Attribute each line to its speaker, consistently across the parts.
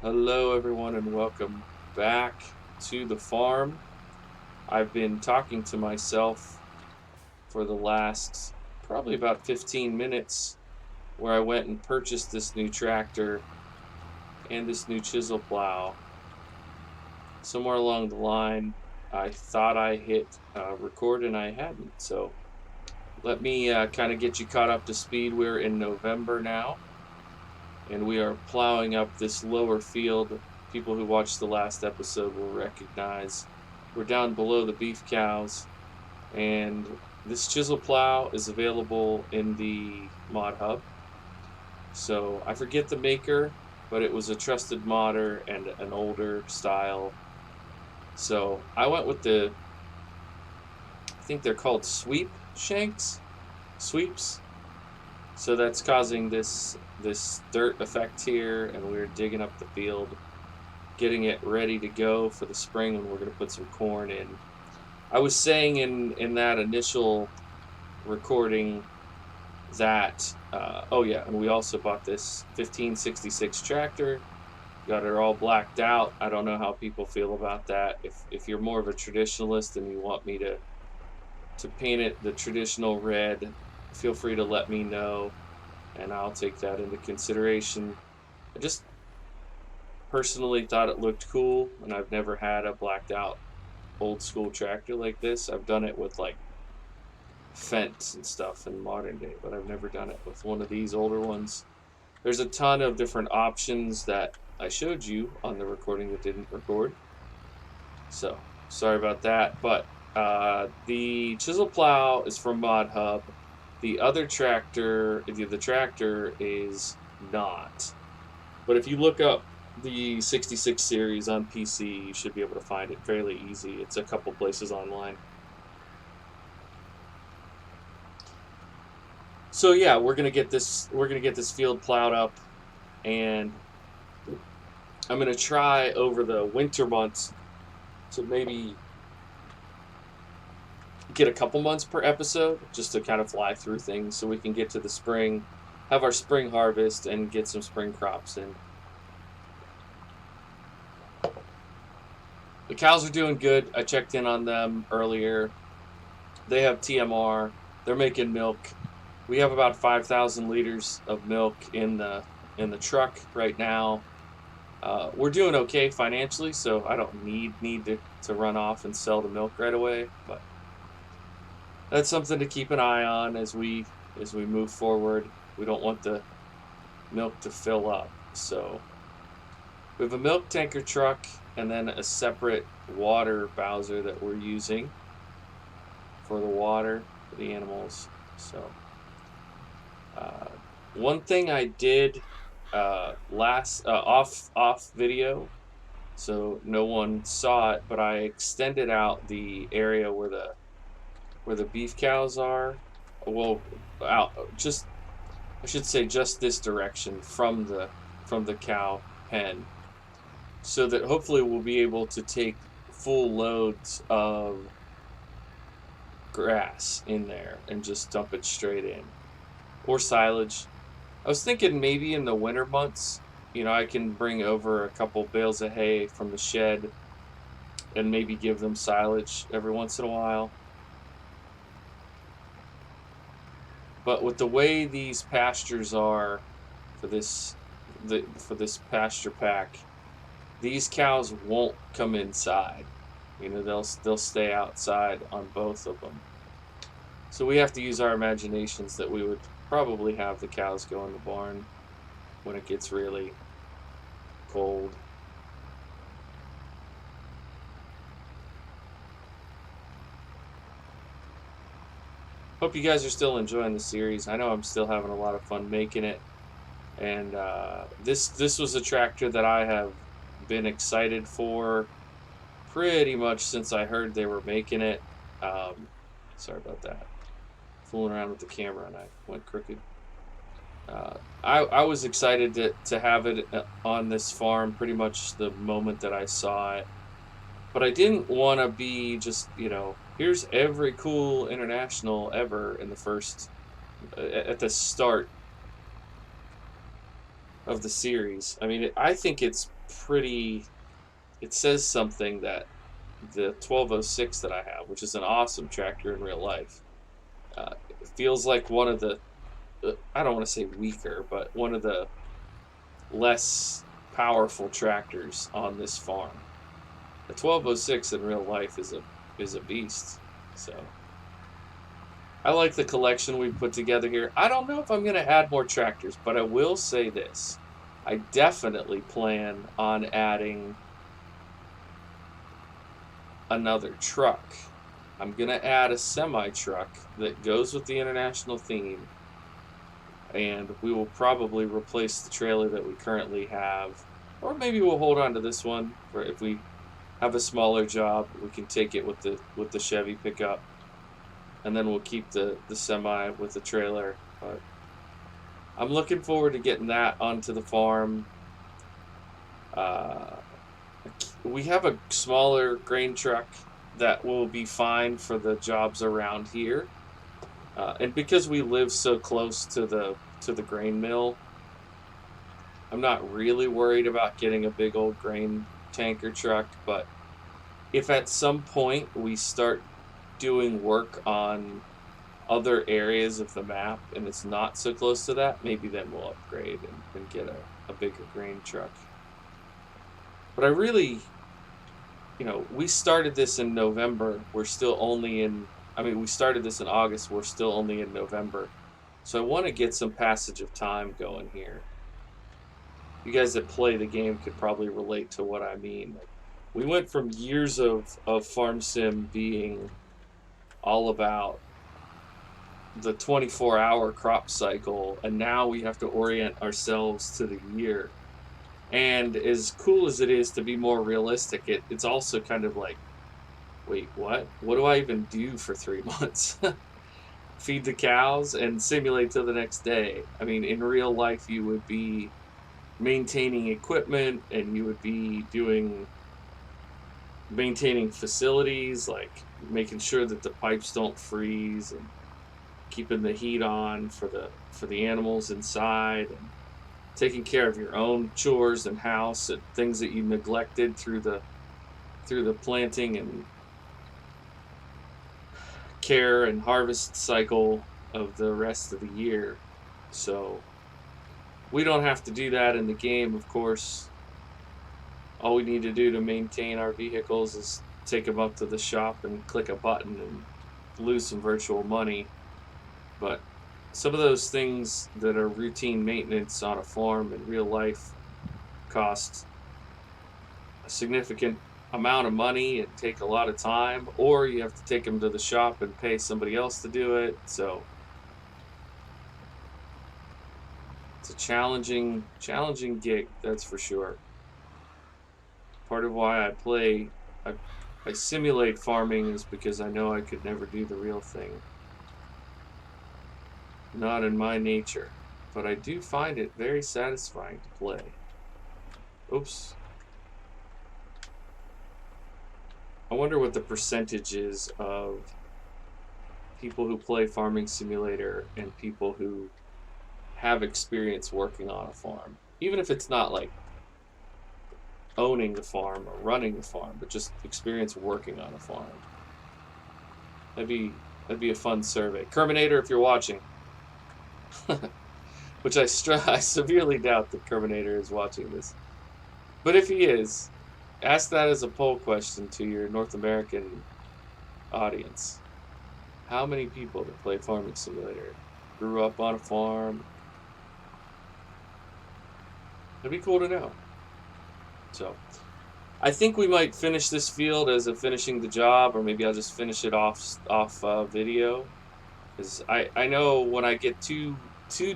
Speaker 1: Hello, everyone, and welcome back to the farm. I've been talking to myself for the last probably about 15 minutes, where I went and purchased this new tractor and this new chisel plow. Somewhere along the line, I thought I hit record and I hadn't. So let me kind of get you caught up to speed. We're in November now, and we are plowing up this lower field. People who watched the last episode will recognize we're down below the beef cows, and this chisel plow is available in the mod hub. So I forget the maker, but it was a trusted modder and an older style. So I went with I think they're called sweeps. So that's causing this dirt effect here, and we're digging up the field, getting it ready to go for the spring when we're going to put some corn in. I was saying in that initial recording that oh yeah, and we also bought this 1566 tractor. Got it all blacked out. I don't know how people feel about that. If you're more of a traditionalist and you want me to paint it the traditional red, feel free to let me know, and I'll take that into consideration. I just personally thought it looked cool, and I've never had a blacked out old school tractor like this. I've done it with like Fendt and stuff in modern day, but I've never done it with one of these older ones. There's a ton of different options that I showed you on the recording that didn't record, so sorry about that. But the chisel plow is from Mod Hub. The other tractor, the tractor is not. But if you look up the 66 series on PC, you should be able to find it fairly easy. It's a couple places online. So yeah, we're gonna get this field plowed up, and I'm gonna try over the winter months to maybe get a couple months per episode, just to kind of fly through things so we can get to the spring, have our spring harvest, and get some spring crops in. The cows are doing good. I checked in on them earlier. They have TMR. They're making milk. We have about 5,000 liters of milk in the truck right now. We're doing okay financially, so I don't need to run off and sell the milk right away. But that's something to keep an eye on as we move forward. We don't want the milk to fill up. So we have a milk tanker truck and then a separate water bowser that we're using for the water for the animals. So one thing I did last off video, so no one saw it, but I extended out the area where the beef cows are. Well, out just I should say just this direction from the cow pen, so that hopefully we'll be able to take full loads of grass in there and just dump it straight in, or silage. I was thinking maybe in the winter months, I can bring over a couple bales of hay from the shed and maybe give them silage every once in a while. But with the way these pastures are for this pasture pack, these cows won't come inside. They'll stay outside on both of them. So we have to use our imaginations that we would probably have the cows go in the barn when it gets really cold. Hope you guys are still enjoying the series. I know I'm still having a lot of fun making it. And this was a tractor that I have been excited for pretty much since I heard they were making it. Sorry about that. Fooling around with the camera and I went crooked. I was excited to have it on this farm pretty much the moment that I saw it. But I didn't want to be just, here's every cool international ever in the first, at the start. of the series. I mean, I think it's pretty. It says something that the 1206 that I have, which is an awesome tractor in real life, it feels like one of the. I don't want to say weaker, but one of the less powerful tractors on this farm. The 1206 in real life is a beast. So I like the collection we put together here. I don't know if I'm going to add more tractors, but I will say this. I definitely plan on adding another truck. I'm going to add a semi truck that goes with the international theme, and we will probably replace the trailer that we currently have, or maybe we'll hold on to this one for if we have a smaller job, we can take it with the Chevy pickup, and then we'll keep the semi with the trailer. But I'm looking forward to getting that onto the farm. Uh, we have a smaller grain truck that will be fine for the jobs around here, and because we live so close to the grain mill, I'm not really worried about getting a big old grain tanker truck. But if at some point we start doing work on other areas of the map and it's not so close to that, maybe then we'll upgrade and get a bigger grain truck. But I really, we started this in November. We're still only in, I mean, we started this in August. We're still only in November. So I want to get some passage of time going here. You guys that play the game could probably relate to what I mean. Like, we went from years of farm sim being all about the 24-hour crop cycle, and now we have to orient ourselves to the year. And as cool as it is to be more realistic, it's also kind of like, wait, what do I even do for 3 months? Feed the cows and simulate till the next day. I mean, in real life you would be maintaining equipment, and you would be maintaining facilities, like making sure that the pipes don't freeze and keeping the heat on for the animals inside, and taking care of your own chores and house and things that you neglected through the planting and care and harvest cycle of the rest of the year. So we don't have to do that in the game, of course. All we need to do to maintain our vehicles is take them up to the shop and click a button and lose some virtual money. But some of those things that are routine maintenance on a farm in real life cost a significant amount of money and take a lot of time, or you have to take them to the shop and pay somebody else to do it. So it's a challenging gig, that's for sure. Part of why I simulate farming is because I know I could never do the real thing. Not in my nature, but I do find it very satisfying to play. Oops. I wonder what the percentage is of people who play Farming Simulator and people who have experience working on a farm. Even if it's not like owning the farm or running the farm, but just experience working on a farm. That'd be a fun survey. Kerminator, if you're watching. Which I severely doubt that Kerminator is watching this. But if he is, ask that as a poll question to your North American audience. How many people that play Farming Simulator grew up on a farm? It'd be cool to know. So, I think we might finish this field as a finishing the job, or maybe I'll just finish it off video. Because I know when I get too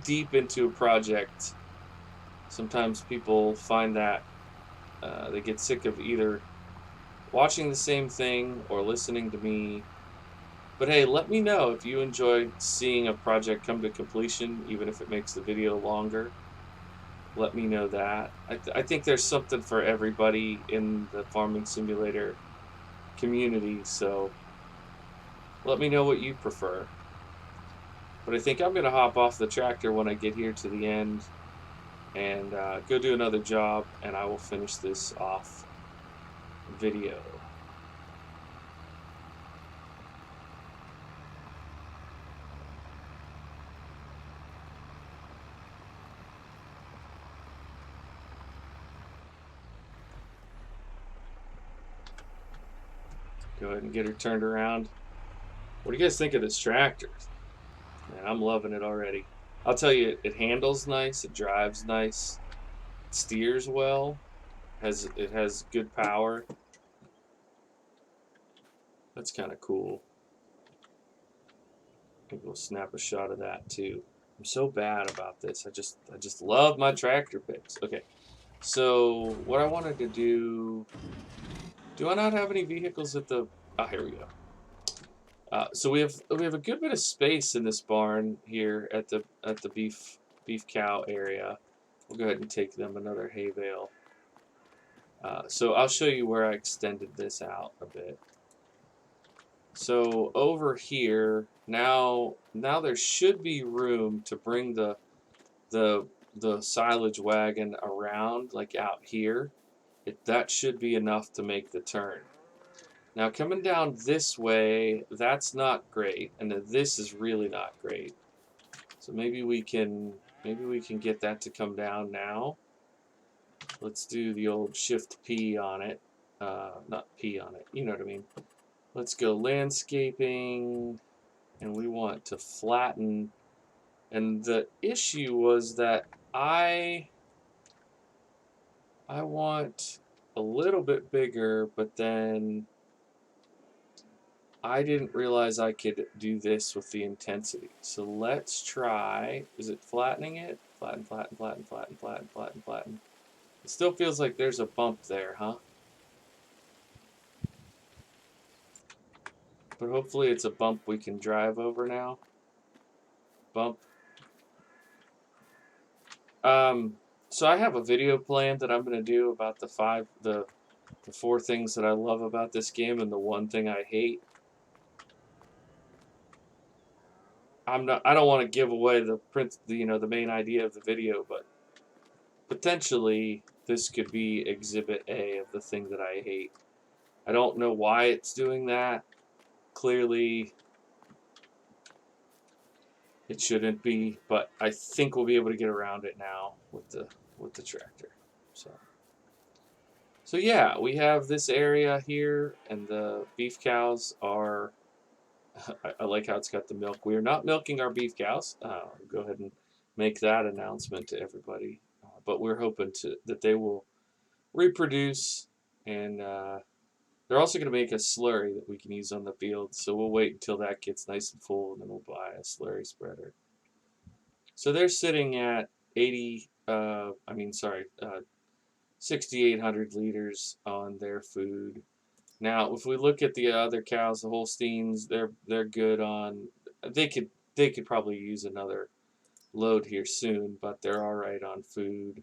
Speaker 1: deep into a project, sometimes people find that they get sick of either watching the same thing or listening to me. But hey, let me know if you enjoy seeing a project come to completion, even if it makes the video longer. Let me know that. I think there's something for everybody in the Farming Simulator community, so let me know what you prefer. But I think I'm going to hop off the tractor when I get here to the end and go do another job, and I will finish this off video. Go ahead and get her turned around. What do you guys think of this tractor? Man, I'm loving it already. I'll tell you, it handles nice, it drives nice, it steers well, it has good power. That's kind of cool. I think we'll snap a shot of that too. I'm so bad about this. I just love my tractor picks. Okay, so what I wanted to do. Do I not have any vehicles at the? Oh, here we go. So we have a good bit of space in this barn here at the beef cow area. We'll go ahead and take them another hay bale. So I'll show you where I extended this out a bit. So over here now there should be room to bring the silage wagon around, like out here. That should be enough to make the turn. Now coming down this way, that's not great, and this is really not great. So maybe we can get that to come down now. Let's do the old Shift P on it. Not P on it, you know what I mean. Let's go landscaping, and we want to flatten. And the issue was that I want a little bit bigger, but then I didn't realize I could do this with the intensity. So let's try, is it flattening it? Flatten, flatten, flatten, flatten, flatten, flatten, flatten. It still feels like there's a bump there, huh? But hopefully it's a bump we can drive over now. Bump. So I have a video planned that I'm going to do about the four things that I love about this game and the one thing I hate. I don't want to give away the main idea of the video, but potentially this could be exhibit A of the thing that I hate. I don't know why it's doing that. Clearly it shouldn't be, but I think we'll be able to get around it now with the tractor. So yeah, we have this area here, and the beef cows are. I like how it's got the milk. We are not milking our beef cows. Go ahead and make that announcement to everybody. But we're hoping that they will reproduce, and they're also going to make a slurry that we can use on the field. So we'll wait until that gets nice and full, and then we'll buy a slurry spreader. So they're sitting at 6,800 liters on their food. Now, if we look at the other cows, the Holsteins, they're good on. They could probably use another load here soon, but they're all right on food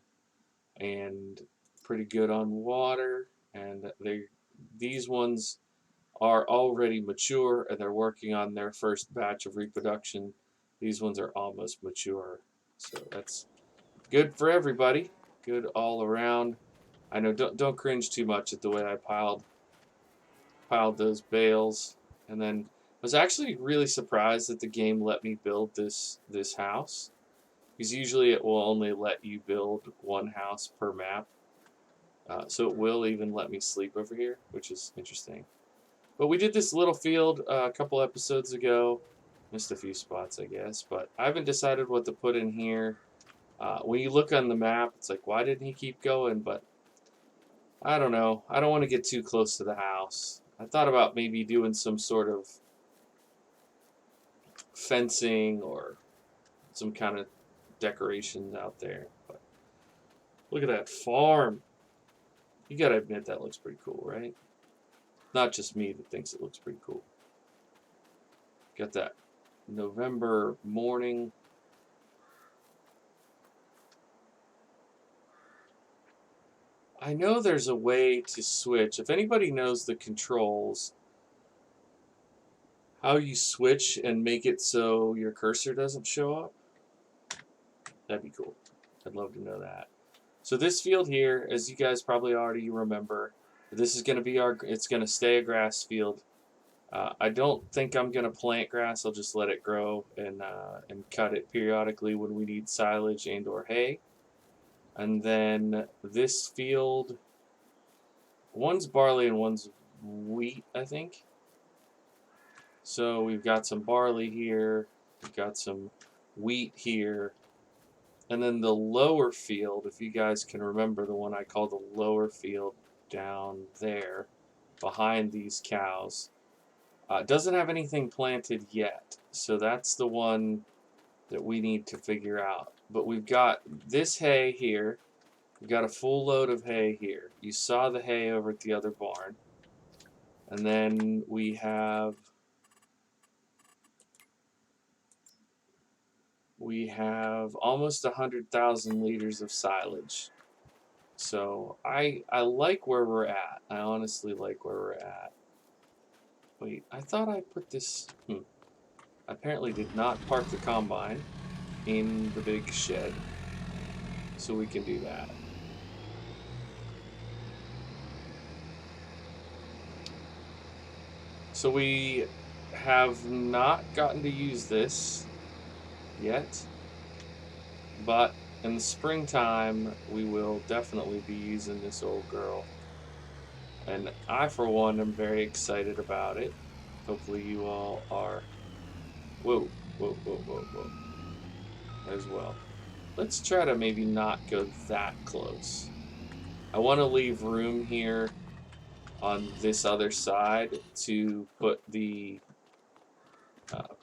Speaker 1: and pretty good on water. And these ones are already mature and they're working on their first batch of reproduction. These ones are almost mature, so that's good for everybody. Good all around. I know. Don't cringe too much at the way I piled those bales, and then I was actually really surprised that the game let me build this house, because usually it will only let you build one house per map. So it will even let me sleep over here, which is interesting. But we did this little field a couple episodes ago. Missed a few spots, I guess, but I haven't decided what to put in here. When you look on the map, it's like, why didn't he keep going? But I don't know. I don't want to get too close to the house. I thought about maybe doing some sort of fencing or some kind of decorations out there. But look at that farm. You gotta admit that looks pretty cool, right? Not just me that thinks it looks pretty cool. Got that November morning. I know there's a way to switch. If anybody knows the controls, how you switch and make it so your cursor doesn't show up, that'd be cool. I'd love to know that. So this field here, as you guys probably already remember, this is going to be it's going to stay a grass field. I don't think I'm going to plant grass. I'll just let it grow and cut it periodically when we need silage and or hay. And then this field, one's barley and one's wheat, I think. So we've got some barley here, we've got some wheat here, and then the lower field, if you guys can remember the one I call the lower field down there behind these cows, doesn't have anything planted yet. So that's the one that we need to figure out. But we've got this hay here. We've got a full load of hay here. You saw the hay over at the other barn. And then we have almost 100,000 liters of silage. So I like where we're at. I honestly like where we're at. Wait, I thought I put this... I apparently did not park the combine in the big shed. So we can do that. So we have not gotten to use this yet, but in the springtime we will definitely be using this old girl, and I for one am very excited about it. Hopefully you all are. Whoa, whoa, whoa, whoa, whoa, as well. Let's try to maybe not go that close. I want to leave room here on this other side to put the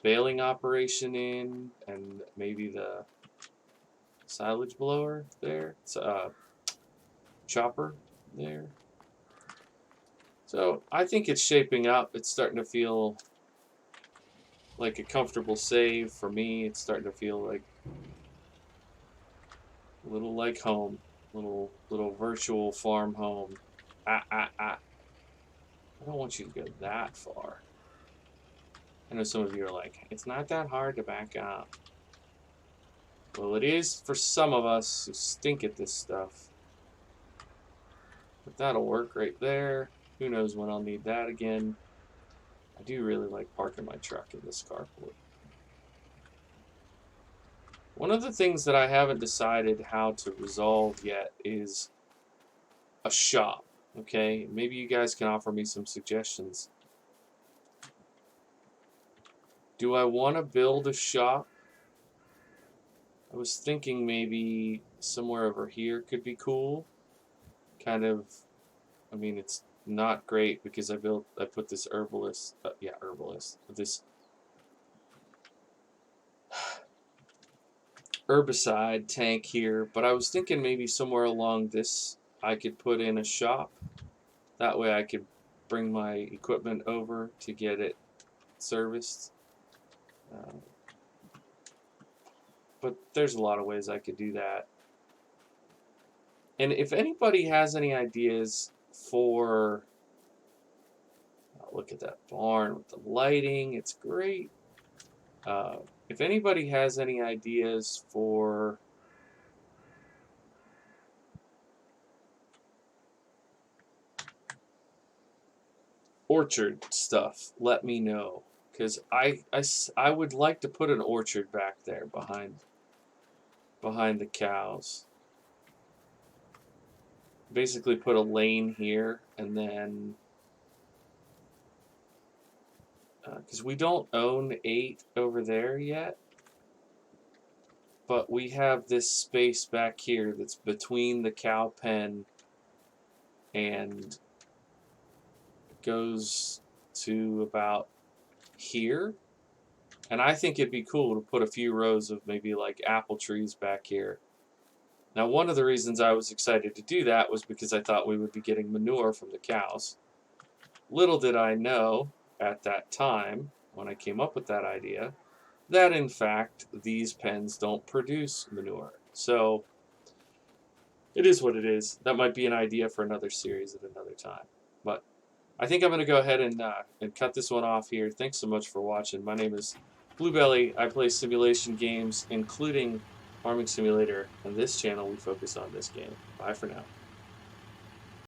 Speaker 1: baling operation in, and maybe the silage blower there, chopper there. So I think it's shaping up. It's starting to feel like a comfortable save for me. It's starting to feel like a little like home, little virtual farm home. I don't want you to go that far. I know some of you are like, it's not that hard to back up. Well, it is for some of us who stink at this stuff. But that'll work right there. Who knows when I'll need that again. I do really like parking my truck in this carport. One of the things that I haven't decided how to resolve yet is a shop. Okay, maybe you guys can offer me some suggestions. Do I want to build a shop? I was thinking maybe somewhere over here could be cool. Kind of, I mean, it's not great because I put this this herbicide tank here, but I was thinking maybe somewhere along this I could put in a shop. That way I could bring my equipment over to get it serviced. But there's a lot of ways I could do that. And if anybody has any ideas for... look at that barn with the lighting, it's great. If anybody has any ideas for orchard stuff, let me know. Because I would like to put an orchard back there behind the cows. Basically put a lane here, and then because we don't own 8 over there yet, but we have this space back here that's between the cow pen and goes to about here. And I think it'd be cool to put a few rows of maybe like apple trees back here. Now, one of the reasons I was excited to do that was because I thought we would be getting manure from the cows. Little did I know at that time, when I came up with that idea, that in fact these pens don't produce manure. So it is what it is. That might be an idea for another series at another time. But I think I'm going to go ahead and cut this one off here. Thanks so much for watching. My name is Bluebelly. I play simulation games, including farming simulator. On this channel, we focus on this game. Bye for now.